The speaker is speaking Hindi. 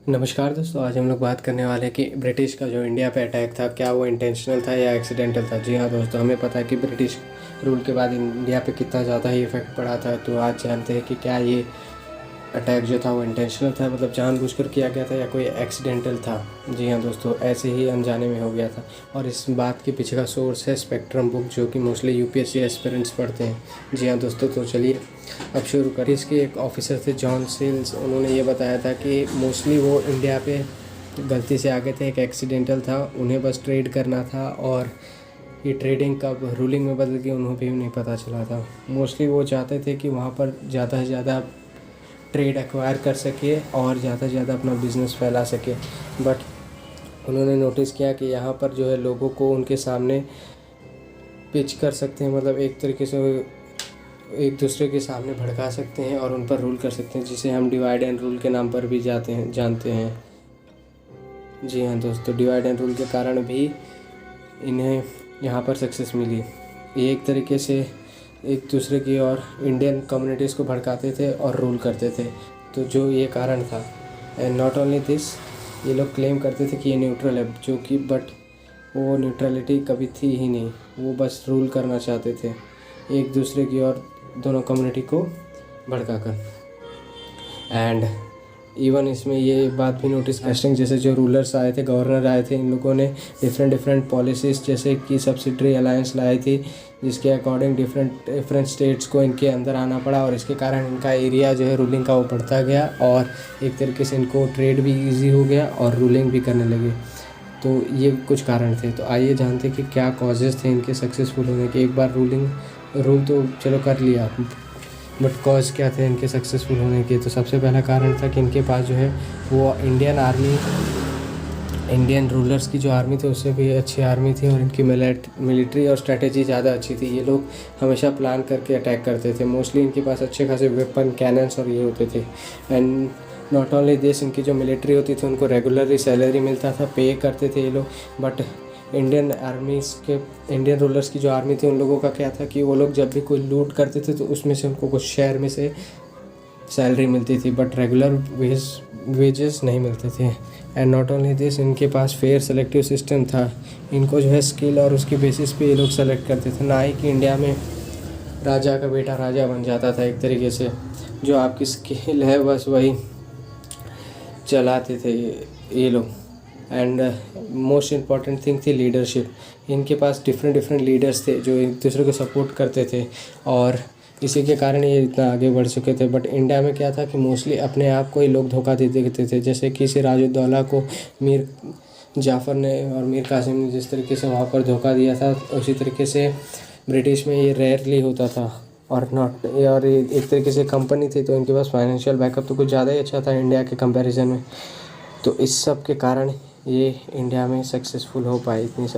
नमस्कार दोस्तों, आज हम लोग बात करने वाले हैं कि ब्रिटिश का जो इंडिया पे अटैक था, क्या वो इंटेंशनल था या एक्सीडेंटल था। जी हाँ दोस्तों, हमें पता है कि ब्रिटिश रूल के बाद इंडिया पे कितना ज़्यादा ही इफेक्ट पड़ा था। तो आज जानते हैं कि क्या ये अटैक जो था वो इंटेंशनल था, मतलब जानबूझकर किया गया था, या कोई एक्सीडेंटल था। जी हाँ दोस्तों, ऐसे ही अनजाने में हो गया था। और इस बात के पीछे का सोर्स है स्पेक्ट्रम बुक, जो कि मोस्टली यूपीएससी एस्पिरेंट्स पढ़ते हैं। जी हाँ दोस्तों, तो चलिए अब शुरू करें। इसके एक ऑफिसर थे जॉन सील्स, उन्होंने ये बताया था कि मोस्टली वो इंडिया पे गलती से आ गए थे, एक एक्सीडेंटल था, उन्हें बस ट्रेड करना था। और ये ट्रेडिंग कब रूलिंग में बदल गई उन्हें भी नहीं पता चला था। मोस्टली वो चाहते थे कि वहाँ पर ज़्यादा से ज़्यादा ट्रेड एक्वायर कर सके और ज़्यादा से ज़्यादा अपना बिज़नेस फैला सके। बट उन्होंने नोटिस किया कि यहाँ पर जो है लोगों को उनके सामने पिच कर सकते हैं, मतलब एक तरीके से एक दूसरे के सामने भड़का सकते हैं और उन पर रूल कर सकते हैं, जिसे हम डिवाइड एंड रूल के नाम पर भी जानते हैं। जी हाँ दोस्तों, डिवाइड एंड रूल के कारण भी इन्हें यहाँ पर सक्सेस मिली। ये एक तरीके से एक दूसरे की और इंडियन कम्युनिटीज़ को भड़काते थे और रूल करते थे। तो जो ये कारण था, एंड नॉट ओनली दिस, ये लोग क्लेम करते थे कि ये न्यूट्रल है, जो कि बट वो न्यूट्रलिटी कभी थी ही नहीं। वो बस रूल करना चाहते थे एक दूसरे की और दोनों कम्युनिटी को भड़का कर। एंड इवन इसमें ये बात भी नोटिस कास्टिंग, जैसे जो रूलर्स आए थे, गवर्नर आए थे, इन लोगों ने डिफरेंट पॉलिसीज़ जैसे कि सब्सिडरी अलायंस लाई थी, जिसके अकॉर्डिंग डिफरेंट स्टेट्स को इनके अंदर आना पड़ा। और इसके कारण इनका एरिया जो है रूलिंग का वो बढ़ता गया और एक तरीके से इनको ट्रेड भी ईजी हो गया और रूलिंग भी करने लगे। तो ये कुछ कारण थे। तो आइए जानते कि क्या कॉजेज़ थे इनके सक्सेसफुल होने के। एक बार रूल तो चलो कर लिया, बट कॉज क्या थे इनके सक्सेसफुल होने के। तो सबसे पहला कारण था कि इनके पास जो है वो इंडियन रूलर्स की जो आर्मी थी उससे भी अच्छी आर्मी थी, और इनकी मिलिट्री और स्ट्रेटेजी ज़्यादा अच्छी थी। ये लोग हमेशा प्लान करके अटैक करते थे। मोस्टली इनके पास अच्छे खासे वेपन, कैनन्स और ये होते थे। एंड नॉट ओनली दिस, इनकी जो मिलिट्री होती थी उनको रेगुलरली सैलरी मिलता था, पे करते थे ये लोग। बट इंडियन रूलर्स की जो आर्मी थी, उन लोगों का क्या था कि वो लोग जब भी कोई लूट करते थे तो उसमें से उनको कुछ शेयर में से सैलरी मिलती थी, बट रेगुलर वेजेस नहीं मिलते थे। एंड नॉट ओनली दिस, इनके पास फेयर सेलेक्टिव सिस्टम था। इनको जो है स्किल और उसके बेसिस पे ये लोग सेलेक्ट करते थे, ना ही कि इंडिया में राजा का बेटा राजा बन जाता था। एक तरीके से जो आपकी स्किल है बस वही चलाते थे ये लोग। एंड मोस्ट इम्पॉर्टेंट थिंग थी लीडरशिप। इनके पास डिफरेंट लीडर्स थे जो एक दूसरे को सपोर्ट करते थे, और इसी के कारण ये इतना आगे बढ़ चुके थे। बट इंडिया में क्या था कि मोस्टली अपने आप को ही लोग धोखा दे देते थे। जैसे कि सिराजुद्दौला को मीर जाफ़र ने और मीर कासिम ने जिस तरीके से वहाँ पर धोखा दिया था, उसी तरीके से ब्रिटिश में ये रेयरली होता था। और एक तरीके से कंपनी थी, तो इनके पास फाइनेंशियल बैकअप तो कुछ ज़्यादा ही अच्छा था इंडिया के कंपैरिजन में। तो इस सब के कारण ये इंडिया में सक्सेसफुल हो पाए इतनी